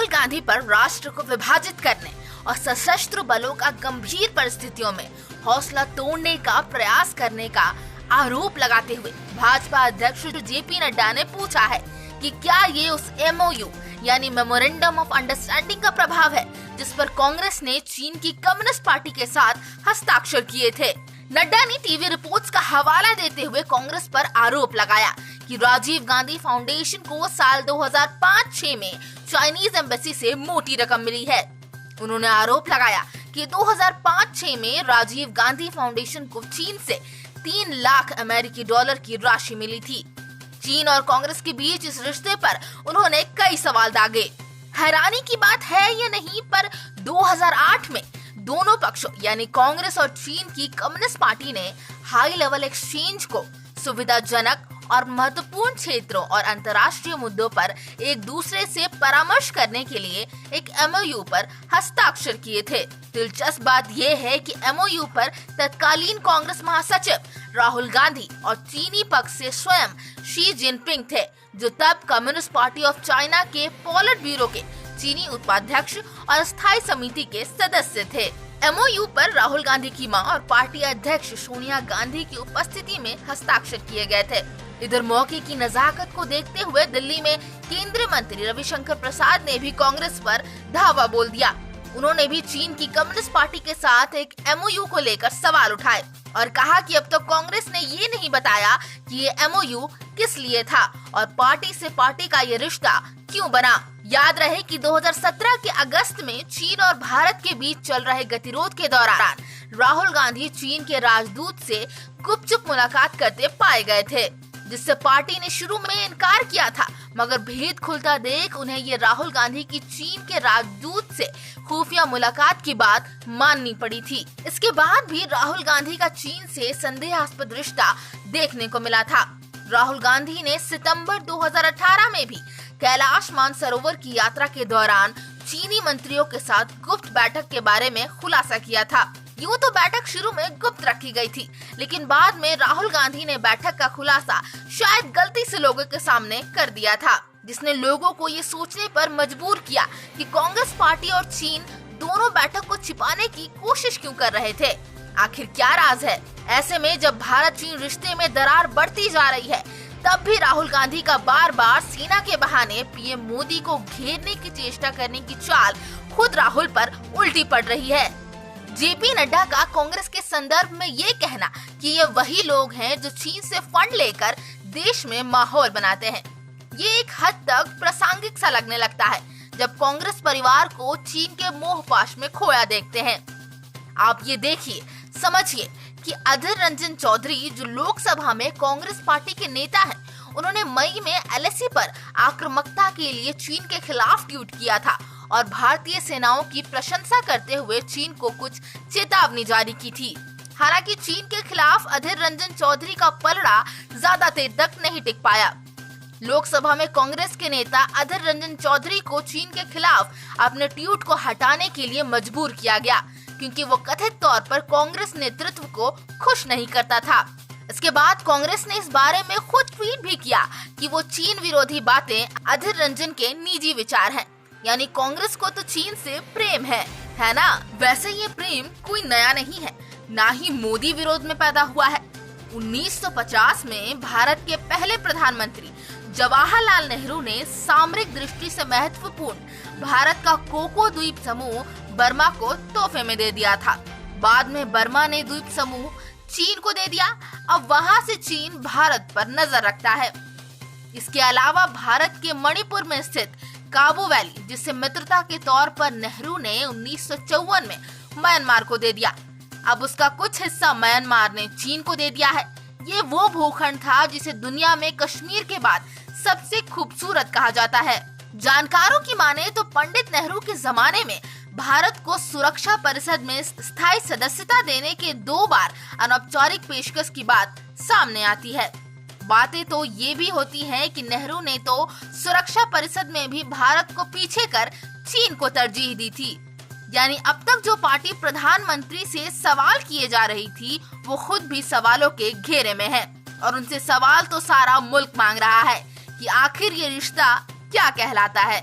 गांधी पर राष्ट्र को विभाजित करने और सशस्त्र बलों का गंभीर परिस्थितियों में हौसला तोड़ने का प्रयास करने का आरोप लगाते हुए भाजपा अध्यक्ष जेपी नड्डा ने पूछा है कि क्या ये उस MOU यानी मेमोरेंडम ऑफ अंडरस्टैंडिंग का प्रभाव है जिस पर कांग्रेस ने चीन की कम्युनिस्ट पार्टी के साथ हस्ताक्षर किए थे। नड्डा ने टीवी रिपोर्ट्स का हवाला देते हुए कांग्रेस पर आरोप लगाया कि राजीव गांधी फाउंडेशन को साल 2005-06 में चाइनीज एम्बेसी से मोटी रकम मिली है। उन्होंने आरोप लगाया कि 2005-06 में राजीव गांधी फाउंडेशन को चीन से 3 लाख अमेरिकी डॉलर की राशि मिली थी। चीन और कांग्रेस के बीच इस रिश्ते पर उन्होंने कई सवाल दागे। हैरानी की बात है या नहीं, पर 2008 में दोनों पक्षों यानी कांग्रेस और चीन की कम्युनिस्ट पार्टी ने हाई लेवल एक्सचेंज को सुविधाजनक और महत्वपूर्ण क्षेत्रों और अंतर्राष्ट्रीय मुद्दों पर एक दूसरे से परामर्श करने के लिए एक MOU पर हस्ताक्षर किए थे। दिलचस्प बात यह है कि MOU पर तत्कालीन कांग्रेस महासचिव राहुल गांधी और चीनी पक्ष से स्वयं शी जिनपिंग थे, जो तब कम्युनिस्ट पार्टी ऑफ चाइना के पॉलिट ब्यूरो के चीनी उपाध्यक्ष और स्थायी समिति के सदस्य थे। MOU पर राहुल गांधी की मां और पार्टी अध्यक्ष सोनिया गांधी की उपस्थिति में हस्ताक्षर किए गए थे। इधर मौके की नजाकत को देखते हुए दिल्ली में केंद्रीय मंत्री रविशंकर प्रसाद ने भी कांग्रेस पर धावा बोल दिया। उन्होंने भी चीन की कम्युनिस्ट पार्टी के साथ एक MOU को लेकर सवाल उठाए और कहा कि अब तक कांग्रेस ने ये नहीं बताया कि ये MOU किस लिए था और पार्टी से पार्टी का ये रिश्ता क्यों बना। याद रहे कि 2017 के अगस्त में चीन और भारत के बीच चल रहे गतिरोध के दौरान राहुल गांधी चीन के राजदूत से गुपचुप मुलाकात करते पाए गए थे, जिससे पार्टी ने शुरू में इनकार किया था, मगर भेद खुलता देख उन्हें ये राहुल गांधी की चीन के राजदूत से खुफिया मुलाकात की बात माननी पड़ी थी। इसके बाद भी राहुल गांधी का चीन से संदेहास्पद रिश्ता देखने को मिला था। राहुल गांधी ने सितंबर 2018 में भी कैलाश मानसरोवर की यात्रा के दौरान चीनी मंत्रियों के साथ गुप्त बैठक के बारे में खुलासा किया था। यूं तो बैठक शुरू में गुप्त रखी गई थी, लेकिन बाद में राहुल गांधी ने बैठक का खुलासा शायद गलती से लोगों के सामने कर दिया था, जिसने लोगों को ये सोचने पर मजबूर किया कि कांग्रेस पार्टी और चीन दोनों बैठक को छिपाने की कोशिश क्यों कर रहे थे। आखिर क्या राज है? ऐसे में जब भारत चीन रिश्ते में दरार बढ़ती जा रही है, तब भी राहुल गांधी का बार बार सेना के बहाने पीएम मोदी को घेरने की चेष्टा करने की चाल खुद राहुल पर उल्टी पड़ रही है। जेपी नड्डा का कांग्रेस के संदर्भ में ये कहना कि ये वही लोग हैं जो चीन से फंड लेकर देश में माहौल बनाते हैं, ये एक हद तक प्रासंगिक सा लगने लगता है जब कांग्रेस परिवार को चीन के मोहपाश में खोया देखते हैं। आप ये देखिए, समझिए कि अधीर रंजन चौधरी जो लोकसभा में कांग्रेस पार्टी के नेता हैं, उन्होंने मई में LAC पर आक्रामकता के लिए चीन के खिलाफ ट्वीट किया था और भारतीय सेनाओं की प्रशंसा करते हुए चीन को कुछ चेतावनी जारी की थी। हालांकि चीन के खिलाफ अधीर रंजन चौधरी का पलड़ा ज्यादा देर तक नहीं टिक पाया। लोकसभा में कांग्रेस के नेता अधीर रंजन चौधरी को चीन के खिलाफ अपने ट्वीट को हटाने के लिए मजबूर किया गया, क्योंकि वो कथित तौर पर कांग्रेस नेतृत्व को खुश नहीं करता था। इसके बाद कांग्रेस ने इस बारे में खुद ट्वीट भी किया कि वो चीन विरोधी बातें अधीर रंजन के निजी विचार हैं, यानी कांग्रेस को तो चीन से प्रेम है ना। वैसे ये प्रेम कोई नया नहीं है, ना ही मोदी विरोध में पैदा हुआ है। 1950 में भारत के पहले प्रधानमंत्री जवाहरलाल नेहरू ने सामरिक दृष्टि से महत्वपूर्ण भारत का कोको द्वीप समूह बर्मा को तोहफे में दे दिया था। बाद में बर्मा ने द्वीप समूह चीन को दे दिया। अब वहां से चीन भारत पर नजर रखता है। इसके अलावा भारत के मणिपुर में स्थित काबू वैली, जिसे मित्रता के तौर पर नेहरू ने 1954 में म्यांमार को दे दिया, अब उसका कुछ हिस्सा म्यांमार ने चीन को दे दिया है। ये वो भूखंड था जिसे दुनिया में कश्मीर के बाद सबसे खूबसूरत कहा जाता है। जानकारों की माने तो पंडित नेहरू के जमाने में भारत को सुरक्षा परिषद में स्थायी सदस्यता देने के 2 बार अनौपचारिक पेशकश की बात सामने आती है। बातें तो ये भी होती हैं कि नेहरू ने तो सुरक्षा परिषद में भी भारत को पीछे कर चीन को तरजीह दी थी। यानी अब तक जो पार्टी प्रधानमंत्री से सवाल किए जा रही थी, वो खुद भी सवालों के घेरे में है और उनसे सवाल तो सारा मुल्क मांग रहा है कि आखिर ये रिश्ता क्या कहलाता है।